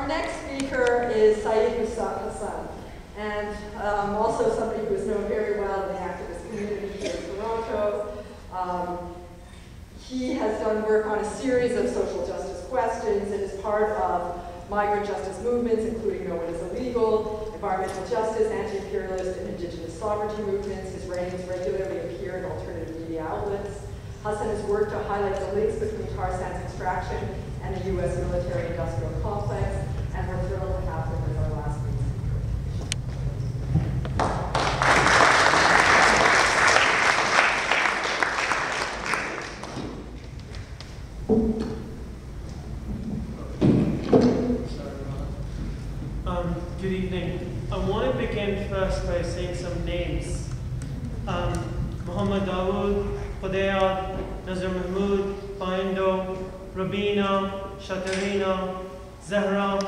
Our next speaker is Syed Hussan, and also somebody who is known very well in the activist community here in Toronto. He has done work on a series of social justice questions and is part of migrant justice movements, including No One is Illegal, environmental justice, anti-imperialist, and indigenous sovereignty movements. His writings regularly appear in alternative media outlets. Hussan has worked to highlight the links between tar sands extraction and the U.S. military-industrial complex, and we're thrilled to have him as our last speaker. Good evening. I want to begin first by saying some names. Muhammad Dawood, Khudayat, Nazar Mahmood, Paindo, Rabina, Shatarina, Zahra,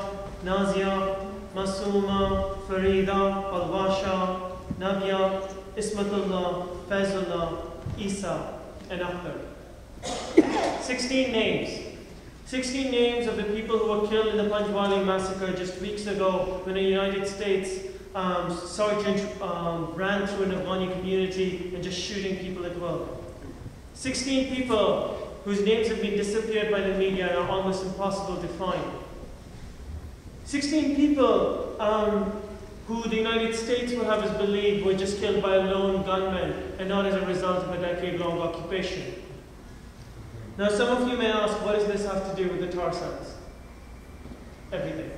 Nazia, Masooma, Farida, Alwasha, Nabia, Ismatullah, Faizullah, Isa, and Akhtar. 16 names. 16 names of the people who were killed in the Panjwali massacre just weeks ago when a United States sergeant ran through an Afghani community and just shooting people at will. 16 people whose names have been disappeared by the media and are almost impossible to find. 16 people who the United States would have us believe were just killed by a lone gunman and not as a result of a decade-long occupation. Now, some of you may ask, what does this have to do with the tar sands? Everything.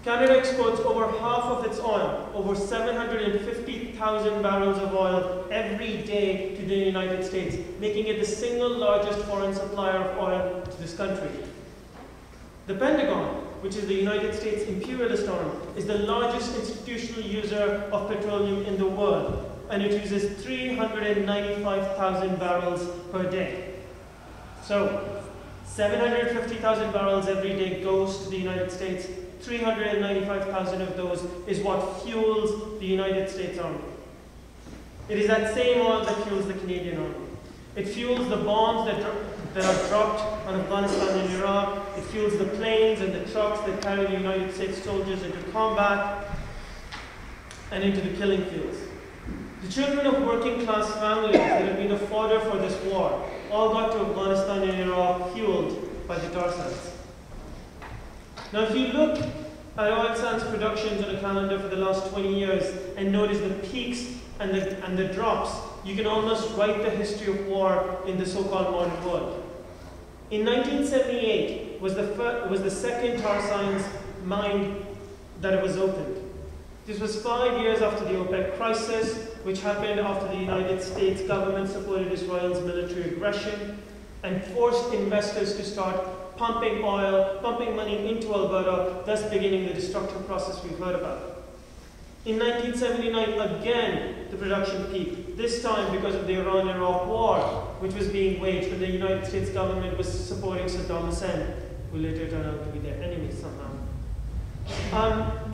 Canada exports over half of its oil, over 750,000 barrels of oil every day to the United States, making it the single largest foreign supplier of oil to this country. The Pentagon, which is the United States imperialist arm, is the largest institutional user of petroleum in the world, and it uses 395,000 barrels per day. So, 750,000 barrels every day goes to the United States. 395,000 of those is what fuels the United States Army. It is that same oil that fuels the Canadian Army. It fuels the bombs that are dropped on Afghanistan and Iraq. It fuels the planes and the trucks that carry the United States soldiers into combat and into the killing fields. The children of working class families that have been the fodder for this war all got to Afghanistan and Iraq fueled by the tar sands. Now, if you look at oil sands productions on a calendar for the last 20 years and notice the peaks and the drops, you can almost write the history of war in the so-called modern world. In 1978 was the second tar sands mine that it was opened. This was 5 years after the OPEC crisis, which happened after the United States government supported Israel's military aggression and forced investors to start pumping oil, pumping money into Alberta, thus beginning the destructive process we've heard about. In 1979, again, the production peaked, this time because of the Iran-Iraq war, which was being waged when the United States government was supporting Saddam Hussein, who later turned out to be their enemy somehow.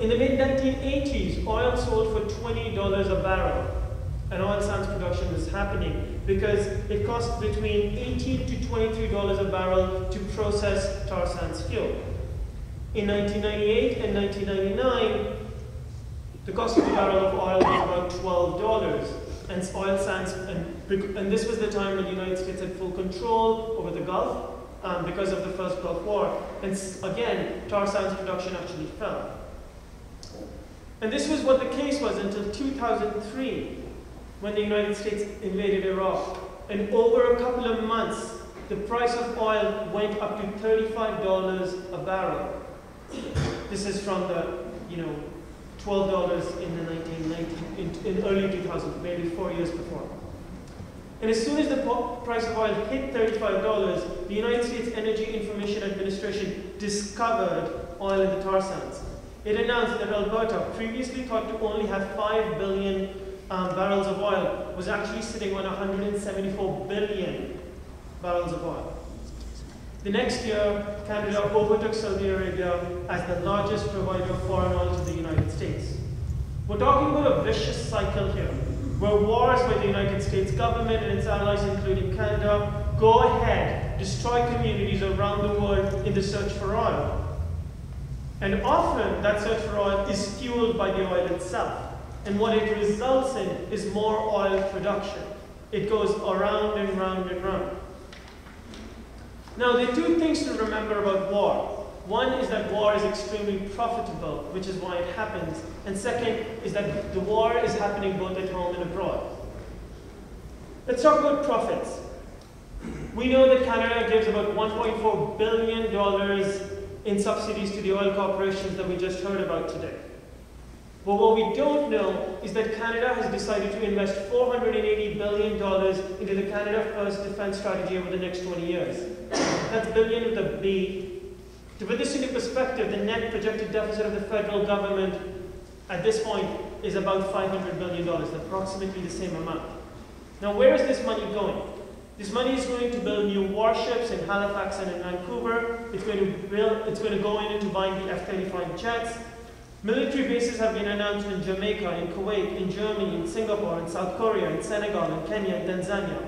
In the mid-1980s, oil sold for $20 a barrel, and oil sands production was happening because it cost between $18 to $23 a barrel to process tar sands fuel. In 1998 and 1999, the cost of a barrel of oil was about $12, and oil sands, and this was the time when the United States had full control over the Gulf because of the First Gulf War, and again, tar sands production actually fell. And this was what the case was until 2003, when the United States invaded Iraq. And over a couple of months, the price of oil went up to $35 a barrel. This is from the, $12 in the 1990s, in early 2000, maybe 4 years before. And as soon as the price of oil hit $35, the United States Energy Information Administration discovered oil in the tar sands. It announced that Alberta, previously thought to only have 5 billion barrels of oil, was actually sitting on 174 billion barrels of oil. The next year, Canada overtook Saudi Arabia as the largest provider of foreign oil to the United States. We're talking about a vicious cycle here, where wars by the United States government and its allies, including Canada, go ahead, destroy communities around the world in the search for oil. And often that search for oil is fueled by the oil itself. And what it results in is more oil production. It goes around and round and round. Now, there are two things to remember about war. One is that war is extremely profitable, which is why it happens. And second is that the war is happening both at home and abroad. Let's talk about profits. We know that Canada gives about $1.4 billion in subsidies to the oil corporations that we just heard about today. But what we don't know is that Canada has decided to invest $480 billion into the Canada First Defence Strategy over the next 20 years. That's billion with a B. To put this into perspective, the net projected deficit of the federal government at this point is about $500 billion, approximately the same amount. Now, where is this money going? This money is going to build new warships in Halifax and in Vancouver. It's going to go into buying the F-35 jets. Military bases have been announced in Jamaica, in Kuwait, in Germany, in Singapore, in South Korea, in Senegal, in Kenya, in Tanzania.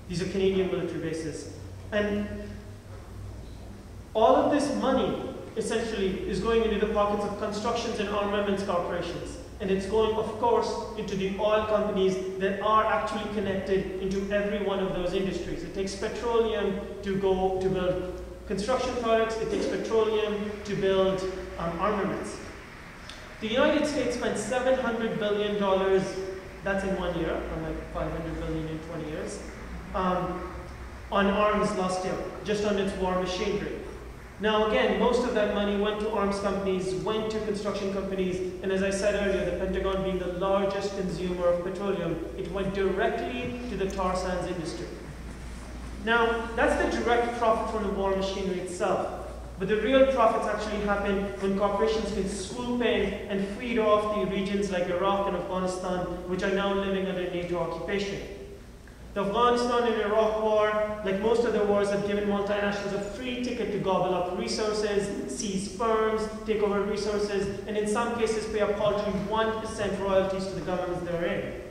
These are Canadian military bases. And all of this money, essentially, is going into the pockets of constructions and armaments corporations. And it's going, of course, into the oil companies that are actually connected into every one of those industries. It takes petroleum to build construction products. It takes petroleum to build armaments. The United States spent $700 billion, that's in 1 year, or like $500 billion in 20 years, on arms last year, just on its war machinery. Now again, most of that money went to arms companies, went to construction companies, and as I said earlier, the Pentagon being the largest consumer of petroleum, it went directly to the tar sands industry. Now, that's the direct profit from the war machinery itself. But the real profits actually happen when corporations can swoop in and feed off the regions like Iraq and Afghanistan, which are now living under NATO occupation. The Afghanistan and Iraq war, like most other wars, have given multinationals a free ticket to gobble up resources, seize firms, take over resources, and in some cases pay a paltry 1% royalties to the governments they're in.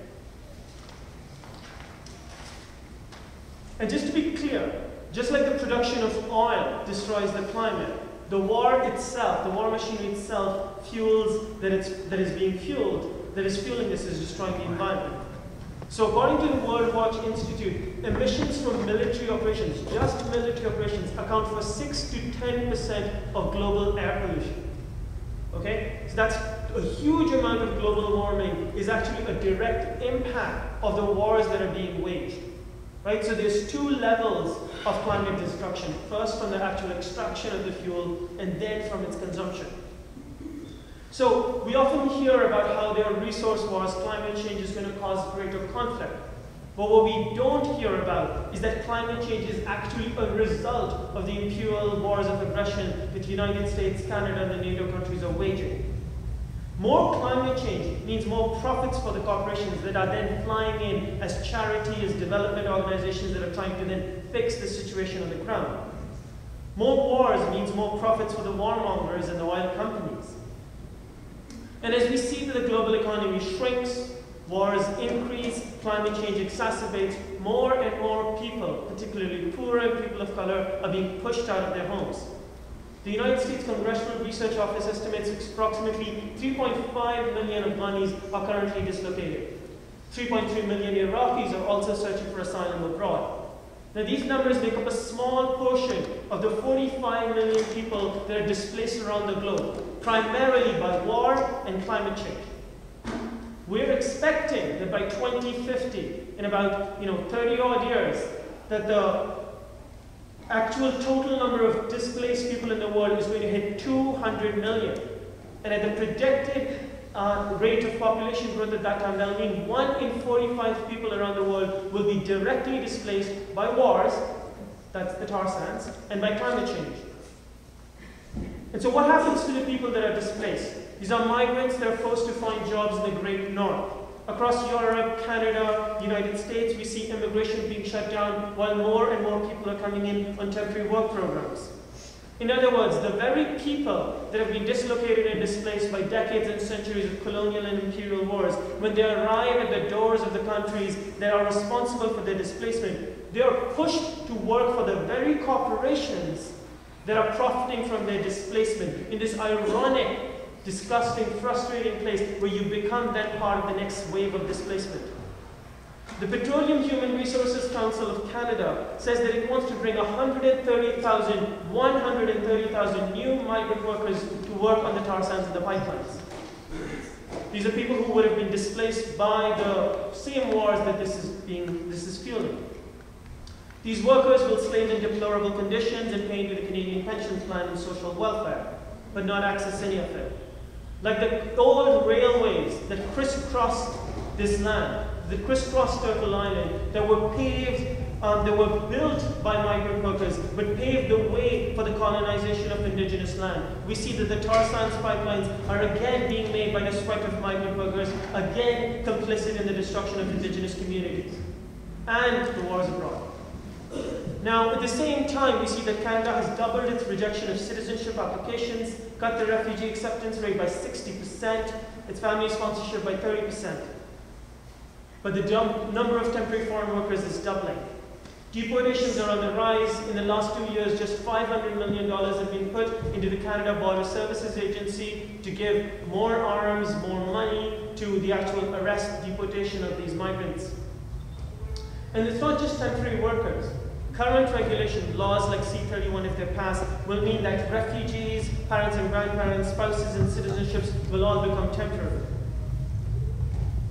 And just to be clear, just like the production of oil destroys the climate, the war itself, the war machinery itself, that is fueling this is destroying the environment. So according to the World Watch Institute, emissions from military operations, just military operations, account for 6 to 10% of global air pollution. Okay? So that's a huge amount of global warming is actually a direct impact of the wars that are being waged. Right? So there's two levels of climate destruction. First from the actual extraction of the fuel, and then from its consumption. So we often hear about how there are resource wars, climate change is going to cause greater conflict. But what we don't hear about is that climate change is actually a result of the imperial wars of aggression that the United States, Canada, and the NATO countries are waging. More climate change means more profits for the corporations that are then flying in as charity, as development organizations that are trying to then fix the situation on the ground. More wars means more profits for the warmongers and the oil companies. And as we see that the global economy shrinks, wars increase, climate change exacerbates, more and more people, particularly poor and people of color, are being pushed out of their homes. The United States Congressional Research Office estimates approximately 3.5 million Afghanis are currently dislocated. 3.3 million Iraqis are also searching for asylum abroad. Now these numbers make up a small portion of the 45 million people that are displaced around the globe, primarily by war and climate change. We're expecting that by 2050, in about 30 odd years, that the actual total number of displaced people in the world is going to hit 200 million. And at the projected rate of population growth at that time, that'll mean 1 in 45 people around the world will be directly displaced by wars, that's the tar sands, and by climate change. And so what happens to the people that are displaced? These are migrants that are forced to find jobs in the Great North. Across Europe, Canada, United States, we see immigration being shut down while more and more people are coming in on temporary work programs. In other words, the very people that have been dislocated and displaced by decades and centuries of colonial and imperial wars, when they arrive at the doors of the countries that are responsible for their displacement, they are pushed to work for the very corporations that are profiting from their displacement in this ironic, disgusting, frustrating place where you become then part of the next wave of displacement. The Petroleum Human Resources Council of Canada says that it wants to bring 130,000 new migrant workers to work on the tar sands and the pipelines. These are people who would have been displaced by the same wars that this is fueling. These workers will slave in deplorable conditions and pay into the Canadian pension plan and social welfare, but not access any of it. Like the old railways that crisscrossed this land, that crisscrossed Turtle Island, that were paved, that were built by migrant workers, but paved the way for the colonization of indigenous land. We see that the tar sands pipelines are again being made by the sweat of migrant workers, again complicit in the destruction of indigenous communities, and the wars abroad. Now, at the same time, we see that Canada has doubled its rejection of citizenship applications, cut the refugee acceptance rate by 60%, its family sponsorship by 30%. But the number of temporary foreign workers is doubling. Deportations are on the rise. In the last 2 years, just $500 million have been put into the Canada Border Services Agency to give more arms, more money to the actual arrest, deportation of these migrants. And it's not just temporary workers. Current regulation, laws like C-31, if they're passed, will mean that refugees, parents and grandparents, spouses and citizenships will all become temporary.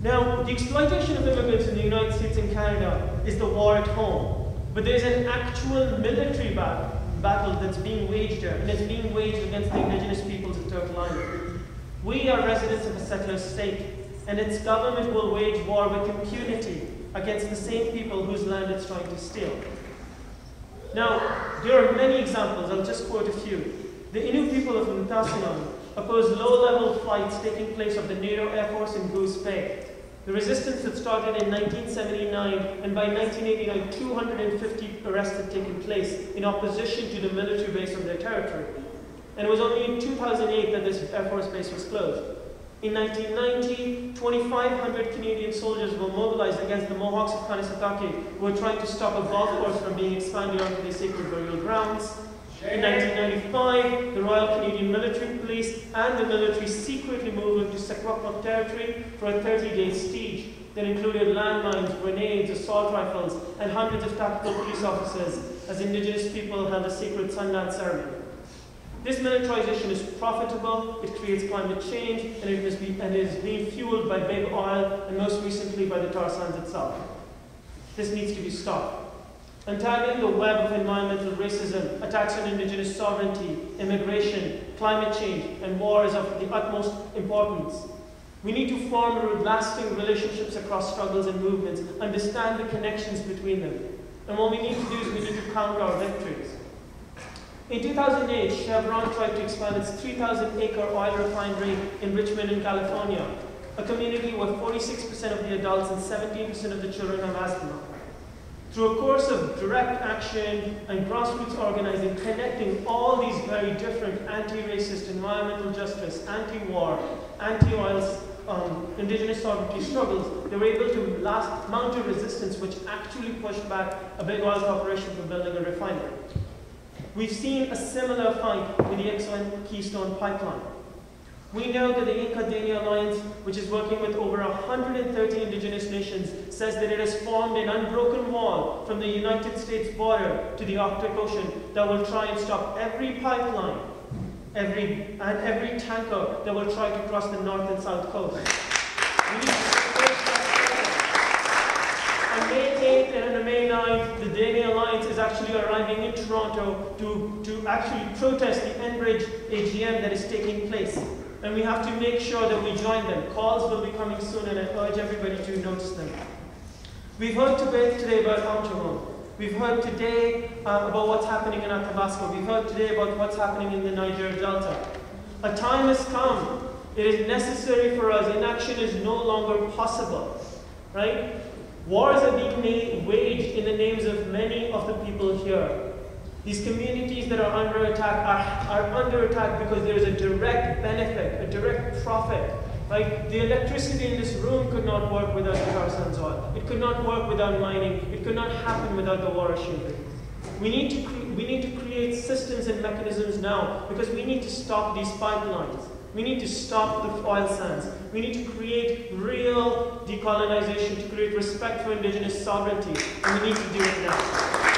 Now, the exploitation of immigrants in the United States and Canada is the war at home. But there's an actual military battle that's being waged here, and it's being waged against the indigenous peoples of Turtle Island. We are residents of a settler state, and its government will wage war with impunity against the same people whose land it's trying to steal. Now, there are many examples. I'll just quote a few. The Innu people of Hussan opposed low-level flights taking place of the NATO Air Force in Goose Bay. The resistance had started in 1979, and by 1989, 250 arrests had taken place in opposition to the military base on their territory. And it was only in 2008 that this Air Force base was closed. In 1990, 2,500 Canadian soldiers were mobilized against the Mohawks of Kanesatake, who were trying to stop a golf course from being expanded onto their sacred burial grounds. In 1995, the Royal Canadian Military Police and the military secretly moved into Secwepemc territory for a 30-day siege that included landmines, grenades, assault rifles, and hundreds of tactical police officers as Indigenous people held a sacred Sundance ceremony. This militarization is profitable, it creates climate change, and it is being fueled by big oil, and most recently by the tar sands itself. This needs to be stopped. Untangling the web of environmental racism, attacks on Indigenous sovereignty, immigration, climate change, and war is of the utmost importance. We need to form lasting relationships across struggles and movements, understand the connections between them. And what we need to do is we need to count our victories. In 2008, Chevron tried to expand its 3,000-acre oil refinery in Richmond, in California, a community where 46% of the adults and 17% of the children have asthma. Through a course of direct action and grassroots organizing, connecting all these very different anti-racist, environmental justice, anti-war, anti-oil, Indigenous sovereignty struggles, they were able to mount a resistance which actually pushed back a big oil corporation from building a refinery. We've seen a similar fight with the XY Keystone pipeline. We know that the Inca-Dene Alliance, which is working with over 130 indigenous nations, says that it has formed an unbroken wall from the United States border to the Arctic Ocean that will try and stop every pipeline, every tanker that will try to cross the north and south coast. We need to support that. On May 8th and on May 9th, the Dene Alliance is actually arriving in Toronto to actually protest the Enbridge AGM that is taking place. And we have to make sure that we join them. Calls will be coming soon, and I urge everybody to notice them. We've heard today about Amcharon. We've heard today about what's happening in Athabasca. We've heard today about what's happening in the Niger Delta. A time has come. It is necessary for us. Inaction is no longer possible, right? Wars are being waged in the names of many of the people here. These communities that are under attack are under attack because there is a direct benefit, a direct profit. Right? The electricity in this room could not work without the tar sands oil. It could not work without mining. It could not happen without the water shielding. We need we need to create systems and mechanisms now, because we need to stop these pipelines. We need to stop the oil sands. We need to create real decolonization, to create respect for indigenous sovereignty, and we need to do it now.